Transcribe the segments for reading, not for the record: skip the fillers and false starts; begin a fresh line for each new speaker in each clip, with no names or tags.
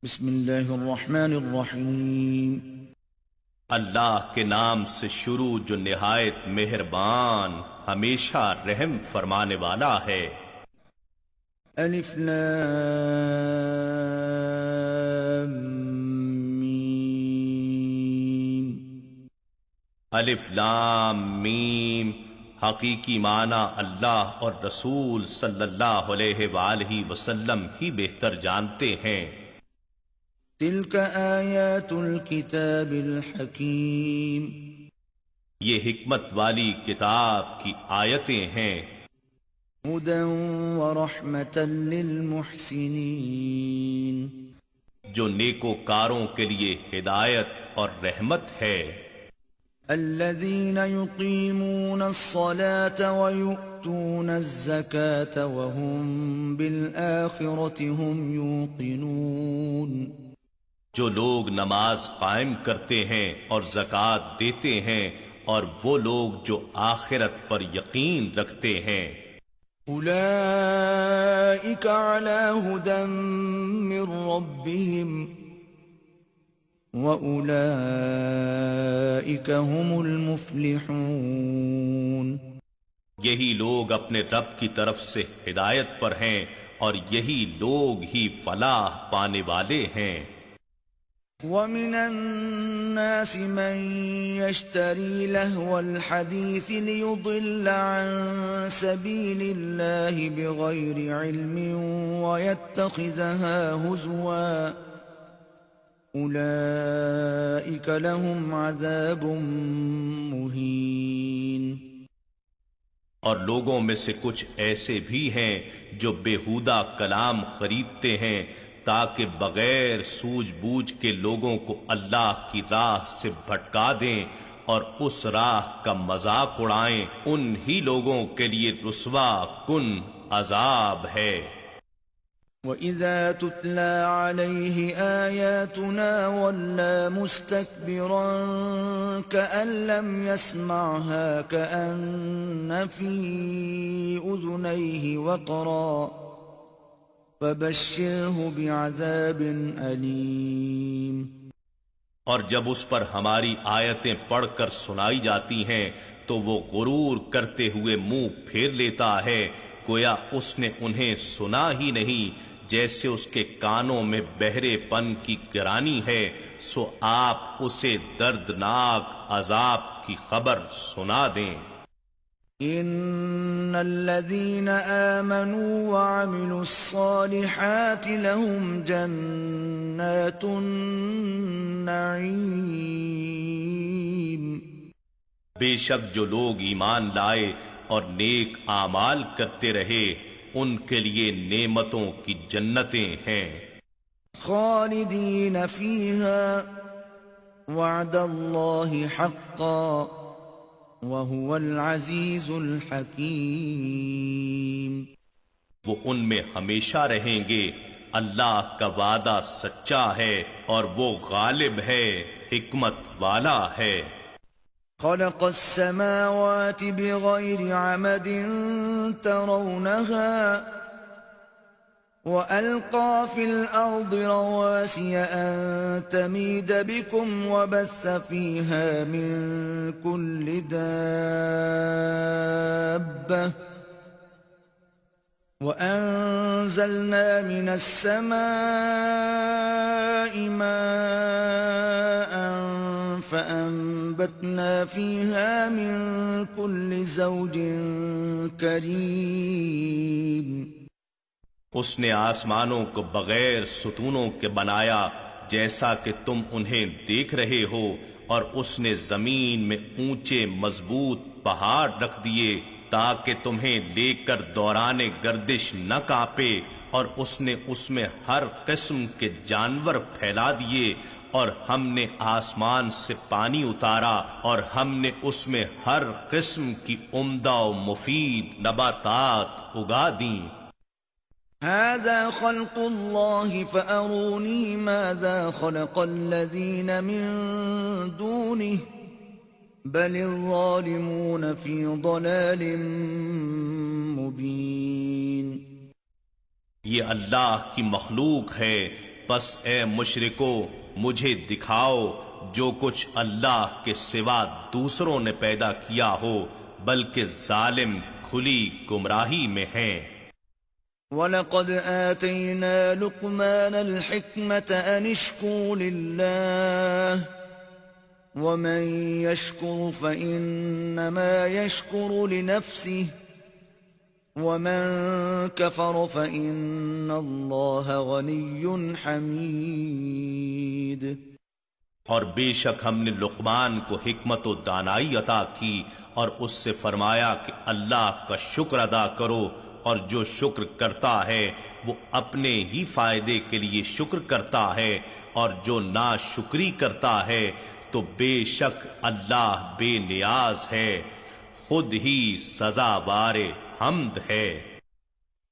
بسم اللہ الرحمن الرحیم۔
اللہ کے نام سے شروع جو نہایت مہربان ہمیشہ رحم فرمانے والا ہے۔
الف لام میم۔
الف لام میم، حقیقی معنی اللہ اور رسول صلی اللہ علیہ وآلہ وسلم ہی بہتر جانتے ہیں۔
تلک آیات الکتاب الحکیم۔
یہ حکمت والی کتاب کی آیتیں ہیں۔
ہدی ورحمۃ للمحسنین۔
جو نیکوکاروں کے لیے ہدایت اور رحمت ہے۔
الذین یقیمون الصلاة ویؤتون الزکاة وهم بالآخرة هم یوقنون۔
جو لوگ نماز قائم کرتے ہیں اور زکوٰۃ دیتے ہیں، اور وہ لوگ جو آخرت پر یقین رکھتے ہیں۔
اولئک علی ھدی من ربہم واولئک هم المفلحون۔
یہی لوگ اپنے رب کی طرف سے ہدایت پر ہیں، اور یہی لوگ ہی فلاح پانے والے ہیں۔
وَمِنَ النَّاسِ مَن يَشْتَرِي لَهْوَ الْحَدِيثِ لِيُضِلَّ عَن سَبِيلِ اللَّهِ بِغَيْرِ عِلْمٍ وَيَتَّخِذَهَا هُزُوًا أُولَئِكَ لَهُمْ عَذَابٌ مُهِينٌ۔
اور لوگوں میں سے کچھ ایسے بھی ہیں جو بیہودہ کلام خریدتے ہیں تاکہ بغیر سوجھ بوجھ کے لوگوں کو اللہ کی راہ سے بھٹکا دیں اور اس راہ کا مذاق اڑائیں۔ ان ہی لوگوں کے لیے رسوا کن عذاب ہے۔
وَإِذَا تُتْلَى عَلَيْهِ آيَاتُنَا وَلَّى مُسْتَكْبِرًا كَأَن لَّمْ يَسْمَعْهَا كَأَنَّ فِي أُذُنَيْهِ وَقْرًا فَبَشِّرْهُ بِعَذَابٍ أَلِيمٍ۔
اور جب اس پر ہماری آیتیں پڑھ کر سنائی جاتی ہیں تو وہ غرور کرتے ہوئے منہ پھیر لیتا ہے، گویا اس نے انہیں سنا ہی نہیں، جیسے اس کے کانوں میں بہرے پن کی گرانی ہے، سو آپ اسے دردناک عذاب کی خبر سنا دیں۔
ان الذين آمنوا وعملوا الصالحات لهم جنات النعيم۔
بے شک جو لوگ ایمان لائے اور نیک اعمال کرتے رہے، ان کے لیے نعمتوں کی جنتیں ہیں۔
خالدین فیہا وعد اللہ حقا وَهُوَ الْعَزِيزُ الْحَكِيمُ۔
وہ ان میں ہمیشہ رہیں گے، اللہ کا وعدہ سچا ہے اور وہ غالب ہے، حکمت والا ہے۔
خلق السماوات بغير عمد ترونها وألقى في الأرض رواسي أن تميد بكم وبث فيها من كل دابة وأنزلنا من السماء ماء فأنبتنا فيها من كل زوج كريم۔
اس نے آسمانوں کو بغیر ستونوں کے بنایا جیسا کہ تم انہیں دیکھ رہے ہو، اور اس نے زمین میں اونچے مضبوط پہاڑ رکھ دیے تاکہ تمہیں لے کر دوران گردش نہ کانپے، اور اس نے اس میں ہر قسم کے جانور پھیلا دیے، اور ہم نے آسمان سے پانی اتارا اور ہم نے اس میں ہر قسم کی عمدہ و مفید نباتات اگا دیں۔
هذا خلق الله فأروني ماذا خلق الذين من دونه بل الظالمون في ضلال مبين۔
یہ اللہ کی مخلوق ہے، پس اے مشرکو مجھے دکھاؤ جو کچھ اللہ کے سوا دوسروں نے پیدا کیا ہو، بلکہ ظالم کھلی گمراہی میں ہیں۔
وَلَقَدْ آتَيْنَا لُقْمَانَ الْحِكْمَةَ أَنِ اشْكُرْ لِلَّهِ وَمَنْ يَشْكُرْ فَإِنَّمَا يَشْكُرُ لِنَفْسِهِ وَمَنْ كَفَرَ فَإِنَّ اللَّهَ غَنِيٌّ حَمِيدٌ۔
اور بے شک ہم نے لقمان کو حکمت و دانائی عطا کی اور اس سے فرمایا کہ اللہ کا شکر ادا کرو، اور جو شکر کرتا ہے وہ اپنے ہی فائدے کے لیے شکر کرتا ہے، اور جو ناشکری کرتا ہے تو بے شک اللہ بے نیاز ہے، خود ہی سزاوار حمد ہے۔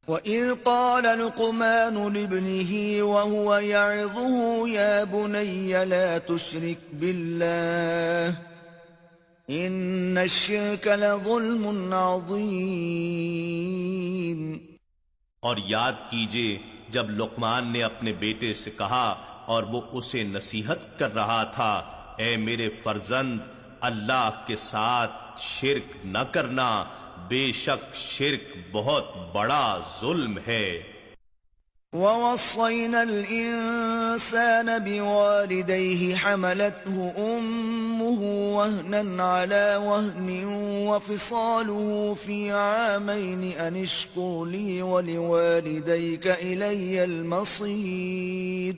وَإِذْ قَالَ لُقْمَانُ لِابْنِهِ وَهُوَ يَعِظُهُ يَا بُنَيَّ لَا تُشْرِكْ بِاللَّهِ إِنَّ الشِّرْكَ لَظُلْمٌ عَظِيمٌ۔
اور یاد کیجئے جب لقمان نے اپنے بیٹے سے کہا اور وہ اسے نصیحت کر رہا تھا، اے میرے فرزند، اللہ کے ساتھ شرک نہ کرنا، بے شک شرک بہت بڑا ظلم ہے۔
وَوَصَّيْنَا الْإِنسَانَ بِوَالِدَيْهِ حَمَلَتْهُ أُمُّهُ وَهْنًا عَلَى وَهْنٍ وَفِصَالُهُ فِي عَامَيْنِ أَنِ اشْكُرْ لِي وَلِوَالِدَيْكَ إِلَيَّ الْمَصِيرُ۔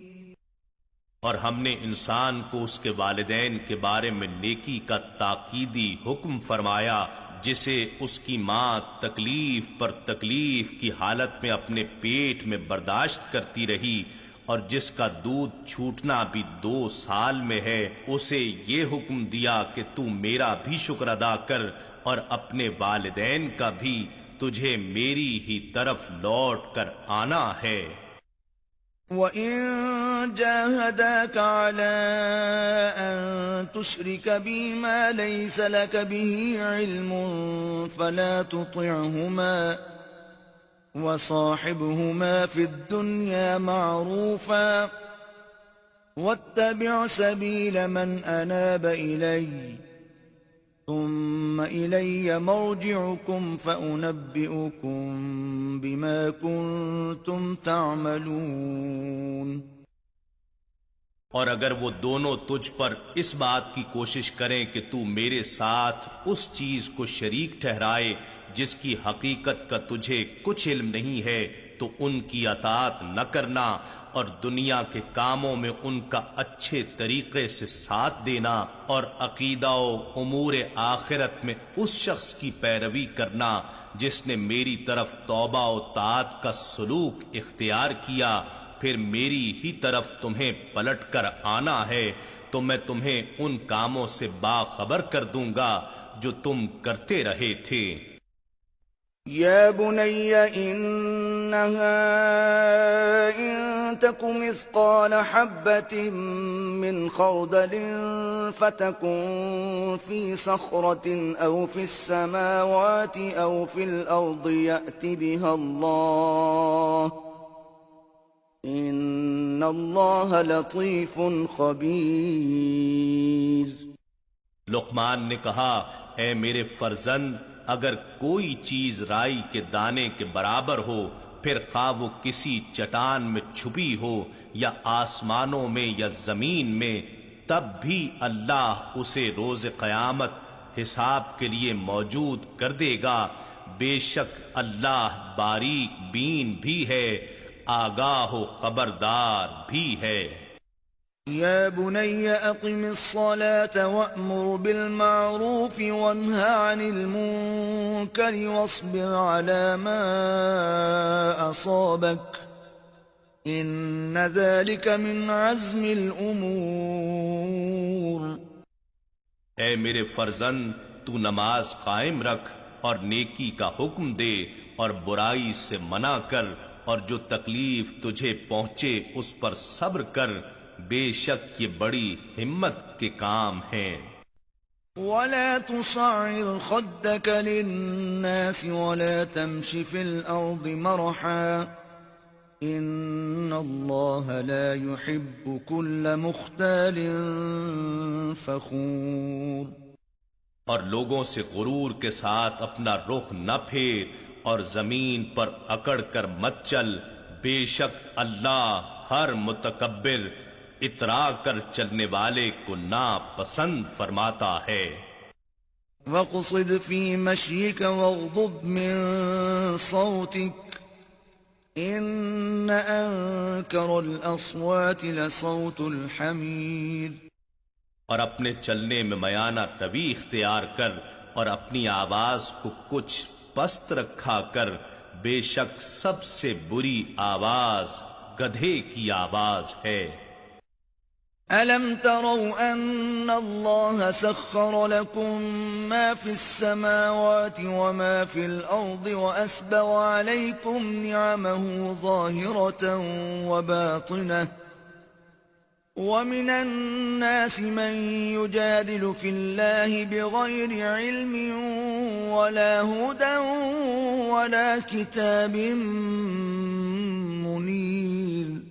اور ہم نے انسان کو اس کے والدین کے بارے میں نیکی کا تاکیدی حکم فرمایا، جسے اس کی ماں تکلیف پر تکلیف کی حالت میں اپنے پیٹ میں برداشت کرتی رہی، اور جس کا دودھ چھوٹنا بھی 2 سال میں ہے، اسے یہ حکم دیا کہ تو میرا بھی شکر ادا کر اور اپنے والدین کا بھی، تجھے میری ہی طرف لوٹ کر آنا ہے۔
وَإِن جَاهَدَاكَ عَلَىٰ أَن تُشْرِكَ بِي مَا لَيْسَ لَكَ بِهِ عِلْمٌ فَلَا تُطِعْهُمَا وَصَاحِبْهُمَا فِي الدُّنْيَا مَعْرُوفًا وَاتَّبِعْ سَبِيلَ مَنْ أَنَابَ إِلَيَّ ثُمَّ إِلَيَّ مَرْجِعُكُمْ فَأُنَبِّئُكُمْ بِمَا كُنتُمْ تَعْمَلُونَ۔
اور اگر وہ دونوں تجھ پر اس بات کی کوشش کریں کہ تو میرے ساتھ اس چیز کو شریک ٹھہرائے جس کی حقیقت کا تجھے کچھ علم نہیں ہے، تو ان کی اطاعت نہ کرنا، اور دنیا کے کاموں میں ان کا اچھے طریقے سے ساتھ دینا، اور عقیدہ و امور آخرت میں اس شخص کی پیروی کرنا جس نے میری طرف توبہ و طاعت کا سلوک اختیار کیا، پھر میری ہی طرف تمہیں پلٹ کر آنا ہے تو میں تمہیں ان کاموں سے باخبر کر دوں گا جو تم کرتے رہے تھے۔
يَا بُنَيَّ إِنَّهَا إِن تَكُ مِثْقَالَ حَبَّةٍ مِّنْ خَرْدَلٍ فَتَكُن فِي صَخْرَةٍ أَوْ فِي السَّمَاوَاتِ أَوْ فِي الْأَرْضِ يَأْتِ بِهَا اللَّهُ إِنَّ اللَّهَ لَطِيفٌ خَبِيرٌ۔
لقمان نے کہا، اے میرے فرزند، اگر کوئی چیز رائی کے دانے کے برابر ہو، پھر خواہ وہ کسی چٹان میں چھپی ہو یا آسمانوں میں یا زمین میں، تب بھی اللہ اسے روز قیامت حساب کے لیے موجود کر دے گا۔ بے شک اللہ باریک بین بھی ہے، آگاہ و خبردار بھی ہے۔
يَا بُنَيَّ أَقِمِ الصَّلَاةَ وَأْمُرْ بِالْمَعْرُوفِ وَانْهَ عَنِ الْمُنكَرِ وَاصْبِرْ عَلَى مَا أَصَابَكَ إِنَّ ذَلِكَ مِنْ عَزْمِ الْأُمُورِ۔
اے میرے فرزند، تو نماز قائم رکھ اور نیکی کا حکم دے اور برائی سے منع کر، اور جو تکلیف تجھے پہنچے اس پر صبر کر، بے شک یہ بڑی ہمت کے کام ہیں۔
وَلَا تُصَعِّرْ خَدَّكَ لِلنَّاسِ وَلَا تَمْشِ فِي الْأَرْضِ مَرَحًا إن الله لا يحب كل مختال فخور۔
اور لوگوں سے غرور کے ساتھ اپنا رخ نہ پھیر اور زمین پر اکڑ کر مت چل، بے شک اللہ ہر متکبر اترا کر چلنے والے کو ناپسند فرماتا ہے۔
وَاقْصِدْ فِي مَشْيِكَ وَاغْضُضْ مِن صَوْتِكَ إِنَّ أَنكَرَ الْأَصْوَاتِ لَصَوْتُ الْحَمِيرِ۔
اور اپنے چلنے میں میانہ روی اختیار کر اور اپنی آواز کو کچھ پست رکھا کر، بے شک سب سے بری آواز گدھے کی آواز ہے۔
أَلَمْ تَرَوْا أَنَّ اللَّهَ سَخَّرَ لَكُم مَّا فِي السَّمَاوَاتِ وَمَا فِي الْأَرْضِ وَأَسْبَغَ عَلَيْكُمْ نِعَمَهُ ظَاهِرَةً وَبَاطِنَةً وَمِنَ النَّاسِ مَن يُجَادِلُ فِي اللَّهِ بِغَيْرِ عِلْمٍ وَلَا هُدًى وَلَا كِتَابٍ مُنِيرٍ۔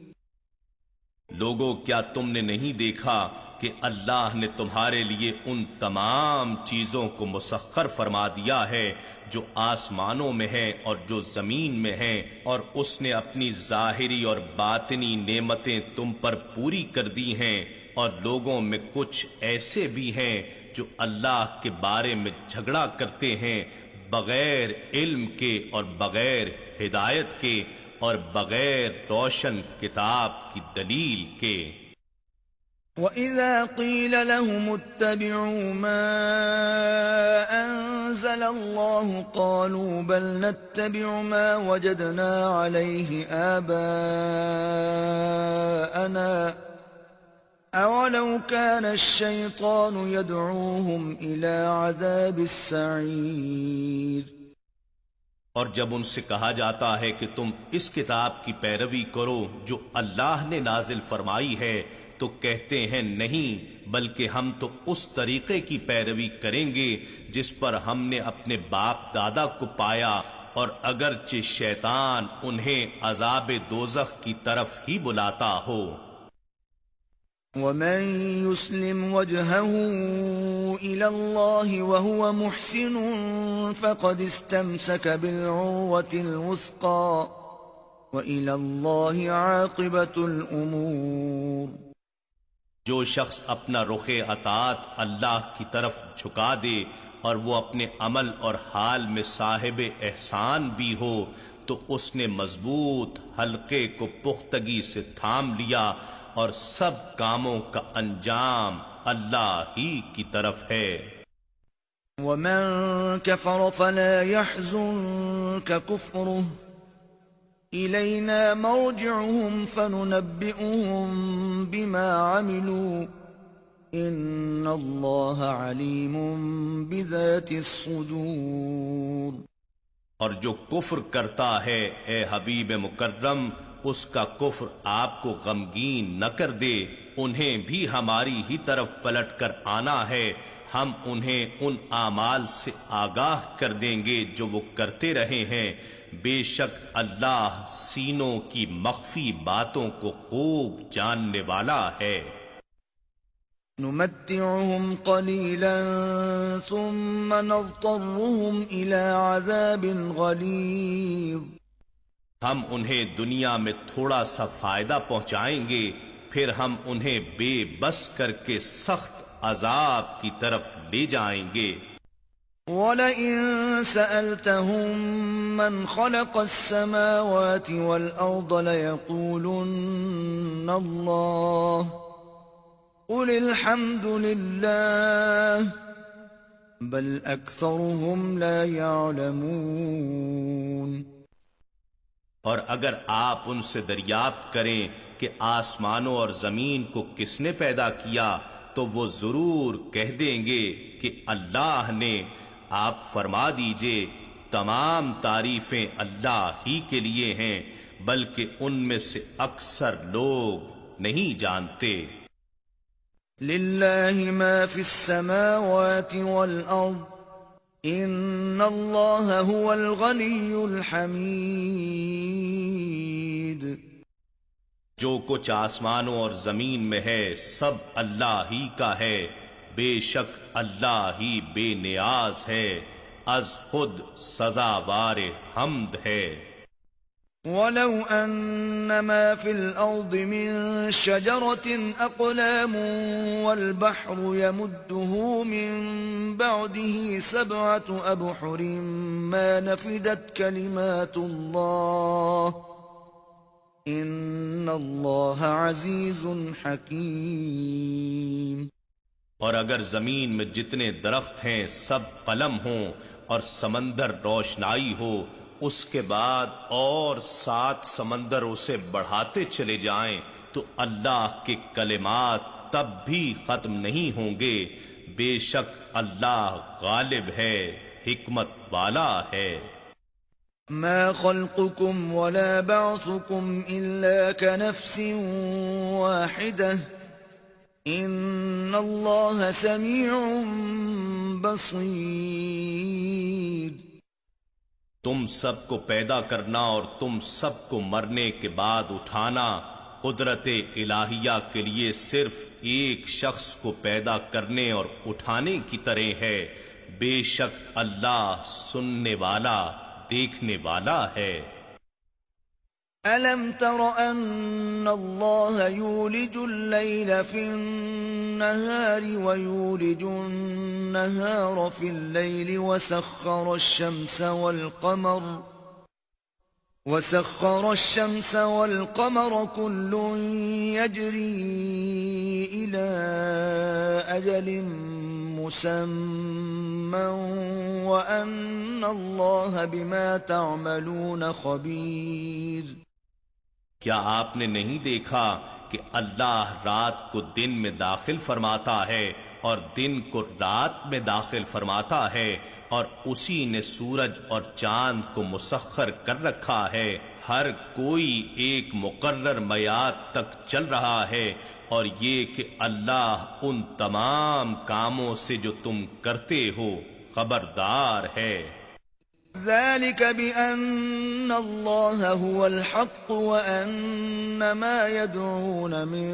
لوگوں، کیا تم نے نہیں دیکھا کہ اللہ نے تمہارے لیے ان تمام چیزوں کو مسخر فرما دیا ہے جو آسمانوں میں ہیں اور جو زمین میں ہیں، اور اس نے اپنی ظاہری اور باطنی نعمتیں تم پر پوری کر دی ہیں، اور لوگوں میں کچھ ایسے بھی ہیں جو اللہ کے بارے میں جھگڑا کرتے ہیں بغیر علم کے اور بغیر ہدایت کے اور بغیر روشن کتاب کی دلیل کے۔
وَإِذَا قِيلَ لَهُمُ اتَّبِعُوا مَا أَنزَلَ اللَّهُ قَالُوا بَلْ نَتَّبِعُ مَا وَجَدْنَا عَلَيْهِ آبَاءَنَا أَوَلَوْ كَانَ الشَّيْطَانُ يَدْعُوهُمْ إِلَى عَذَابِ السَّعِيرِ۔
اور جب ان سے کہا جاتا ہے کہ تم اس کتاب کی پیروی کرو جو اللہ نے نازل فرمائی ہے، تو کہتے ہیں نہیں، بلکہ ہم تو اس طریقے کی پیروی کریں گے جس پر ہم نے اپنے باپ دادا کو پایا، اور اگرچہ شیطان انہیں عذاب دوزخ کی طرف ہی بلاتا ہو۔
وَمَن يُسْلِمْ وَجْهَهُ إِلَى اللَّهِ وَهُوَ مُحْسِنٌ فَقَدِ اسْتَمْسَكَ بِالْعُرْوَةِ الْوُثْقَى وَإِلَى اللَّهِ عَاقِبَةُ الْأُمُورِ۔
جو شخص اپنا رخ اطاعت اللہ کی طرف جھکا دے اور وہ اپنے عمل اور حال میں صاحب احسان بھی ہو، تو اس نے مضبوط حلقے کو پختگی سے تھام لیا، اور سب کاموں کا انجام اللہ ہی کی طرف ہے۔
وَمَن كَفَرَ فَلَا يَحْزُنكَ كُفْرُهُ إِلَيْنَا مَرْجِعُهُمْ فَنُنَبِّئُهُم بِمَا عَمِلُوا إِنَّ اللَّهَ عَلِيمٌ بِذَاتِ الصُّدُورِ۔
اور جو کفر کرتا ہے اے حبیب مکرم، اس کا کفر آپ کو غمگین نہ کر دے، انہیں بھی ہماری ہی طرف پلٹ کر آنا ہے، ہم انہیں ان اعمال سے آگاہ کر دیں گے جو وہ کرتے رہے ہیں، بے شک اللہ سینوں کی مخفی باتوں کو خوب جاننے والا ہے۔
نُمَتِّعُهُمْ قَلِيلًا ثُمَّ نَضْطَرُّهُمْ إِلَى عَذَابٍ غَلِيظٍ۔
ہم انہیں دنیا میں تھوڑا سا فائدہ پہنچائیں گے، پھر ہم انہیں بے بس کر کے سخت عذاب کی طرف لے جائیں گے۔
وَلَئِن سَأَلْتَهُم مَّنْ خَلَقَ السَّمَاوَاتِ وَالْأَرْضَ لَيَقُولُنَّ اللَّهُ قُلِ الْحَمْدُ لِلَّهِ بَلْ أَكْثَرُهُمْ لَا يَعْلَمُونَ۔
اور اگر آپ ان سے دریافت کریں کہ آسمانوں اور زمین کو کس نے پیدا کیا، تو وہ ضرور کہہ دیں گے کہ اللہ نے۔ آپ فرما دیجئے تمام تعریفیں اللہ ہی کے لیے ہیں، بلکہ ان میں سے اکثر لوگ نہیں جانتے۔
لِلَّهِ مَا فِي السَّمَاوَاتِ وَالْأَرْضِ ان اللہ هو الغنی الحمید.
جو کچھ آسمانوں اور زمین میں ہے سب اللہ ہی کا ہے، بے شک اللہ ہی بے نیاز ہے، از خود سزاوار حمد ہے۔
وَلَوْ أَنَّ مَا فِي الْأَرْضِ مِن شَجَرَةٍ أَقْلَامٌ وَالْبَحْرُ يَمُدُّهُ مِن بَعْدِهِ سَبْعَةُ أَبْحُرٍ مَا نَفِدَتْ كَلِمَاتُ اللَّهِ إِنَّ اللَّهَ عَزِيزٌ حَكِيمٌ۔
اور اگر زمین میں جتنے درخت ہیں سب قلم ہوں اور سمندر روشنائی ہو، اس کے بعد اور 7 سمندر اسے بڑھاتے چلے جائیں تو اللہ کے کلمات تب بھی ختم نہیں ہوں گے، بے شک اللہ غالب ہے، حکمت والا ہے۔
ما خلقكم ولا بعثكم إلا كنفس واحدة إن الله سميع بصير۔
تم سب کو پیدا کرنا اور تم سب کو مرنے کے بعد اٹھانا قدرت الہیہ کے لیے صرف ایک شخص کو پیدا کرنے اور اٹھانے کی طرح ہے، بے شک اللہ سننے والا دیکھنے والا ہے۔
أَلَمْ تَرَ أَنَّ اللَّهَ يُولِجُ اللَّيْلَ فِي النَّهَارِ وَيُولِجُ النَّهَارَ فِي اللَّيْلِ وَسَخَّرَ الشَّمْسَ وَالْقَمَرَ كُلٌّ يَجْرِي إِلَى أَجَلٍ مُّسَمًّى وَأَنَّ اللَّهَ بِمَا تَعْمَلُونَ خَبِيرٌ۔
کیا آپ نے نہیں دیکھا کہ اللہ رات کو دن میں داخل فرماتا ہے اور دن کو رات میں داخل فرماتا ہے، اور اسی نے سورج اور چاند کو مسخر کر رکھا ہے، ہر کوئی ایک مقرر میعاد تک چل رہا ہے، اور یہ کہ اللہ ان تمام کاموں سے جو تم کرتے ہو خبردار ہے۔
ذلك بأن الله هو الحق وأن ما يدعون من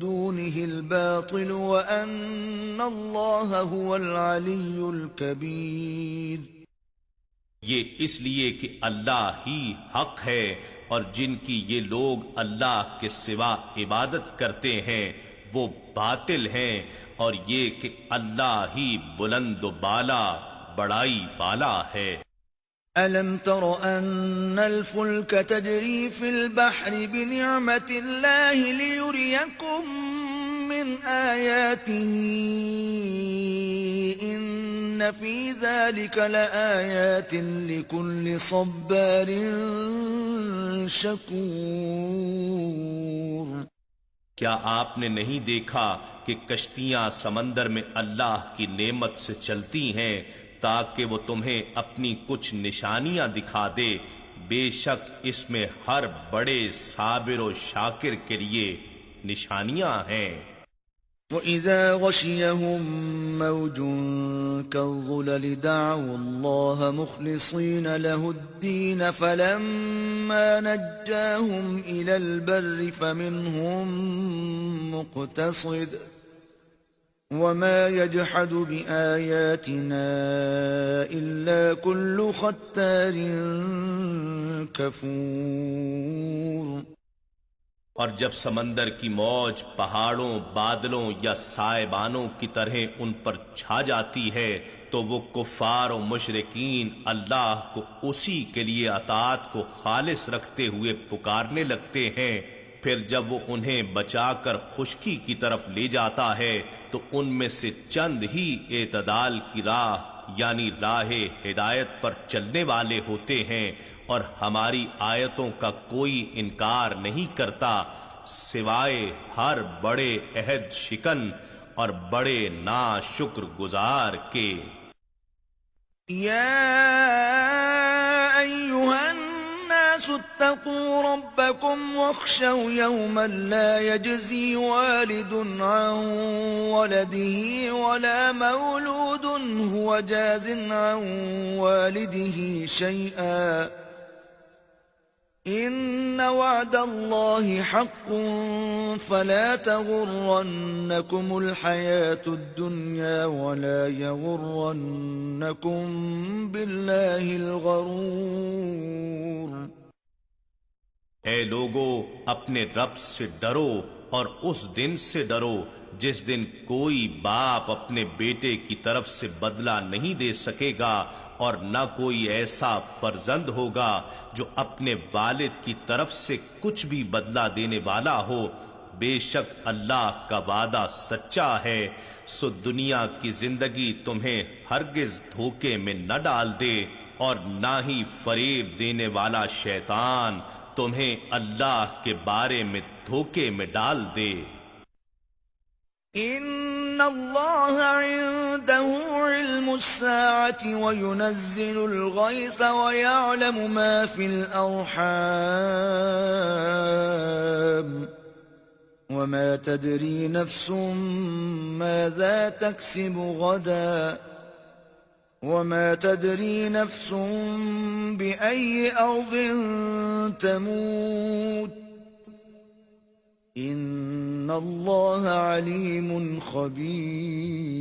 دونه الباطل وأن الله هو العلي الكبير۔
یہ اس لیے کہ اللہ ہی حق ہے اور جن کی یہ لوگ اللہ کے سوا عبادت کرتے ہیں وہ باطل ہیں، اور یہ کہ اللہ ہی بلند و بالا بڑائی والا ہے۔
أَلَمْ تَرَ أَنَّ الْفُلْكَ تَجْرِي فِي الْبَحْرِ بِنِعْمَةِ اللَّهِ لِيُرِيَكُم مِّنْ آيَاتِهِ إِنَّ فِي ذَلِكَ لَآيَاتٍ لِكُلِّ صَبَّارٍ شَكُورٍ۔
کیا آپ نے نہیں دیکھا کہ کشتیاں سمندر میں اللہ کی نعمت سے چلتی ہیں تاکہ وہ تمہیں اپنی کچھ نشانیاں دکھا دے، بے شک اس میں ہر بڑے صابر و شاکر کے لیے نشانیاں ہیں۔
وَإِذَا غَشِيَهُم مَّوْجٌ كَالظُّلَلِ دَعَوُا اللَّهَ مُخْلِصِينَ لَهُ الدِّينَ فَلَمَّا نَجَّاهُمْ إِلَى الْبَرِّ فَمِنْهُم مُّقْتَصِدٌ وَمَا يَجْحَدُ بِآيَاتِنَا إِلَّا كُلُّ خَتَّارٍ كَفُورٍ۔
اور جب سمندر کی موج پہاڑوں، بادلوں یا سائبانوں کی طرح ان پر چھا جاتی ہے تو وہ کفار و مشرکین اللہ کو اسی کے لیے اطاعت کو خالص رکھتے ہوئے پکارنے لگتے ہیں، پھر جب وہ انہیں بچا کر خشکی کی طرف لے جاتا ہے تو ان میں سے چند ہی اعتدال کی راہ یعنی راہ ہدایت پر چلنے والے ہوتے ہیں، اور ہماری آیتوں کا کوئی انکار نہیں کرتا سوائے ہر بڑے عہد شکن اور بڑے ناشکر گزار کے۔
یا ایھا الناس اتقوا ربكم واخشوا يوما لا يجزي والد عن ولده ولا مولود هو جاز عن والده شيئا إن وعد الله حق فلا تغرنكم الحياة الدنيا ولا يغرنكم بالله الغرور.
اے لوگو، اپنے رب سے ڈرو اور اس دن سے ڈرو جس دن کوئی باپ اپنے بیٹے کی طرف سے بدلہ نہیں دے سکے گا اور نہ کوئی ایسا فرزند ہوگا جو اپنے والد کی طرف سے کچھ بھی بدلہ دینے والا ہو. بے شک اللہ کا وعدہ سچا ہے، سو دنیا کی زندگی تمہیں ہرگز دھوکے میں نہ ڈال دے اور نہ ہی فریب دینے والا شیطان تمہیں اللہ کے بارے میں دھوکے میں ڈال دے.
ان اللہ عنده علم الساعة وينزل الغيث ويعلم ما في الأرحام وما تدري نفس ماذا تكسب غدا وما تدري نفس بأي أرض تموت ان اللہ علیم خبیر.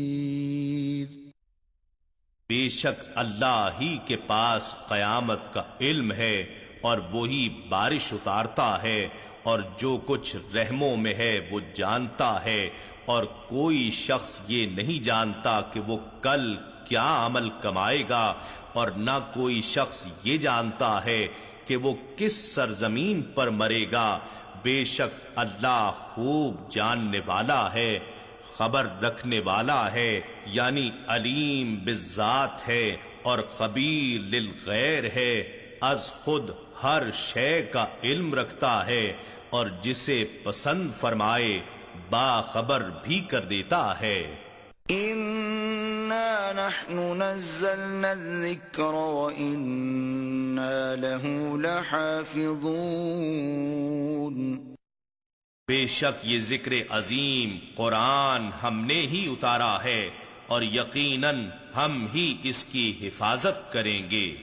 بے شک اللہ ہی کے پاس قیامت کا علم ہے اور وہی بارش اتارتا ہے اور جو کچھ رحموں میں ہے وہ جانتا ہے، اور کوئی شخص یہ نہیں جانتا کہ وہ کل کیا عمل کمائے گا، اور نہ کوئی شخص یہ جانتا ہے کہ وہ کس سرزمین پر مرے گا. بے شک اللہ خوب جاننے والا ہے، خبر رکھنے والا ہے، یعنی علیم بالذات ہے اور خبیر للغیر ہے، از خود ہر شے کا علم رکھتا ہے اور جسے پسند فرمائے باخبر بھی کر دیتا ہے.
اِنَّا نَحْنُ نَزَّلْنَا الذِّكْرَ وَإِنَّا لَهُ لَحَافِظُونَ.
بے شک یہ ذکر عظیم قرآن ہم نے ہی اتارا ہے اور یقیناً ہم ہی اس کی حفاظت کریں گے.